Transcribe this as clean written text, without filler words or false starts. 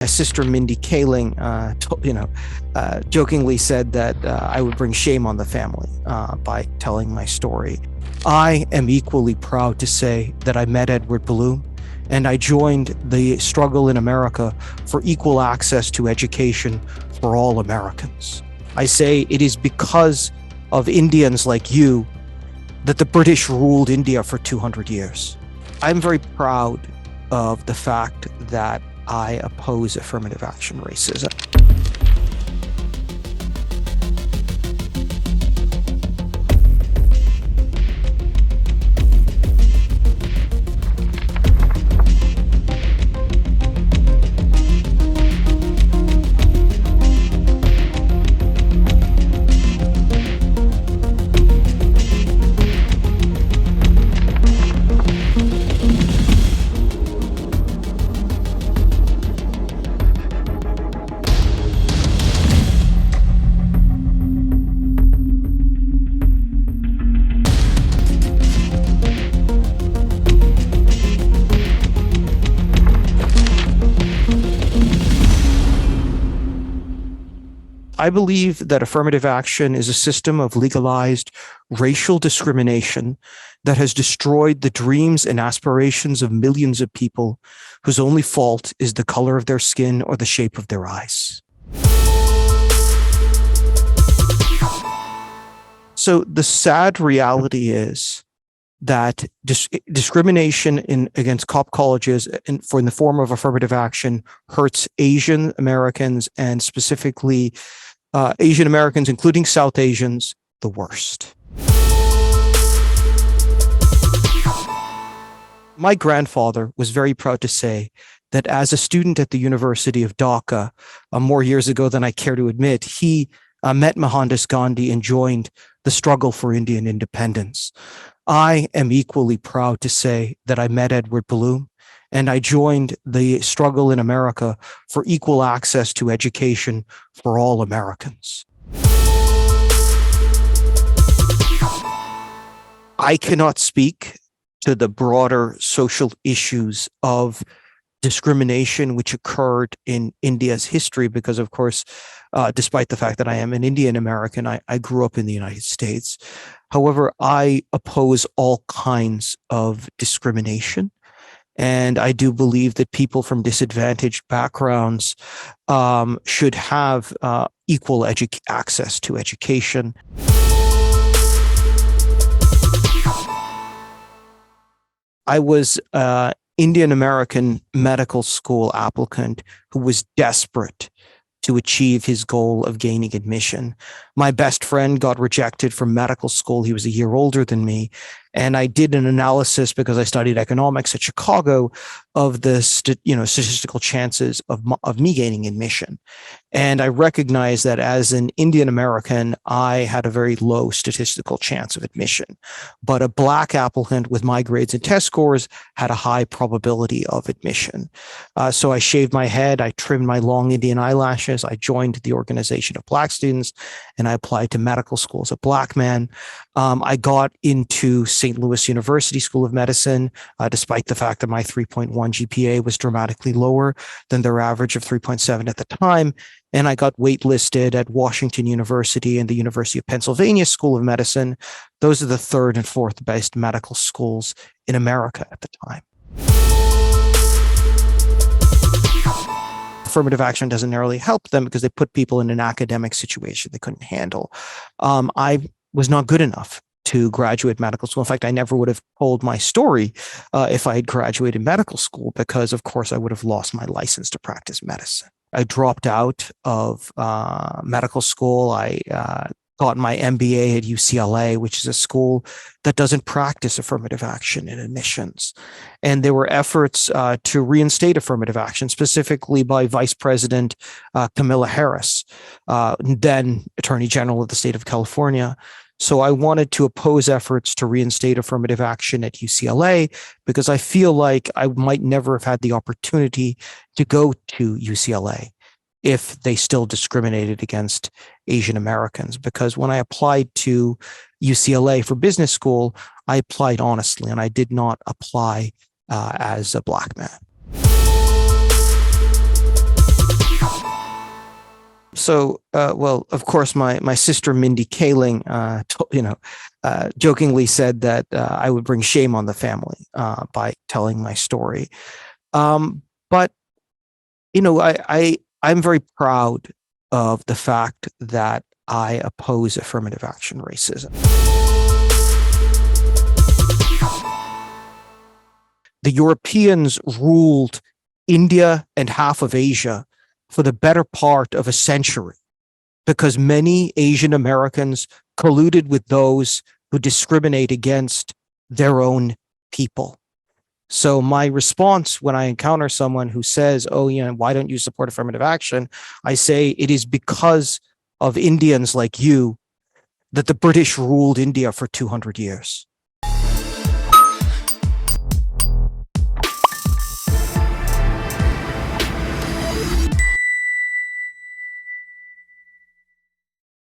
My sister, Mindy Kaling, jokingly said that I would bring shame on the family by telling my story. I am equally proud to say that I met Edward Bloom and I joined the struggle in America for equal access to education for all Americans. I say it is because of Indians like you that the British ruled India for 200 years. I'm very proud of the fact that I oppose affirmative action racism. I believe that affirmative action is a system of legalized racial discrimination that has destroyed the dreams and aspirations of millions of people whose only fault is the color of their skin or the shape of their eyes. So the sad reality is that discrimination against COP colleges in the form of affirmative action hurts Asian Americans, and specifically Asian Americans, including South Asians, the worst. My grandfather was very proud to say that as a student at the University of Dhaka, more years ago than I care to admit, he met Mohandas Gandhi and joined the struggle for Indian independence. I am equally proud to say that I met Edward Bloom and I joined the struggle in America for equal access to education for all Americans. I cannot speak to the broader social issues of discrimination which occurred in India's history because, of course, despite the fact that I am an Indian American, I grew up in the United States. However, I oppose all kinds of discrimination. And I do believe that people from disadvantaged backgrounds should have equal access to education. I was an Indian American medical school applicant who was desperate to achieve his goal of gaining admission. My best friend got rejected from medical school. He was a year older than me. And I did an analysis because I studied economics at Chicago of the statistical chances of me gaining admission. And I recognized that as an Indian American, I had a very low statistical chance of admission. But a Black applicant with my grades and test scores had a high probability of admission. So I shaved my head, I trimmed my long Indian eyelashes, I joined the Organization of Black Students, and I applied to medical school as a Black man. I got into St. Louis University School of Medicine, despite the fact that my 3.1 GPA was dramatically lower than their average of 3.7 at the time. And I got waitlisted at Washington University and the University of Pennsylvania School of Medicine. Those are the third and fourth best medical schools in America at the time. Affirmative action doesn't narrowly help them because they put people in an academic situation they couldn't handle. I was not good enough to graduate medical school. In fact, I never would have told my story if I had graduated medical school because, of course, I would have lost my license to practice medicine. I dropped out of medical school. I got my MBA at UCLA, which is a school that doesn't practice affirmative action in admissions. And there were efforts to reinstate affirmative action, specifically by Vice President Kamala Harris, then Attorney General of the state of California. So I wanted to oppose efforts to reinstate affirmative action at UCLA because I feel like I might never have had the opportunity to go to UCLA if they still discriminated against Asian Americans. Because when I applied to UCLA for business school, I applied honestly, and I did not apply as a Black man. also, well, of course, my sister Mindy Kaling, jokingly said that I would bring shame on the family by telling my story. But I'm very proud of the fact that I oppose affirmative action racism. The Europeans ruled India and half of Asia for the better part of a century because many Asian Americans colluded with those who discriminate against their own people. So my response when I encounter someone who says, oh, why don't you support affirmative action? I say it is because of Indians like you that the British ruled India for 200 years.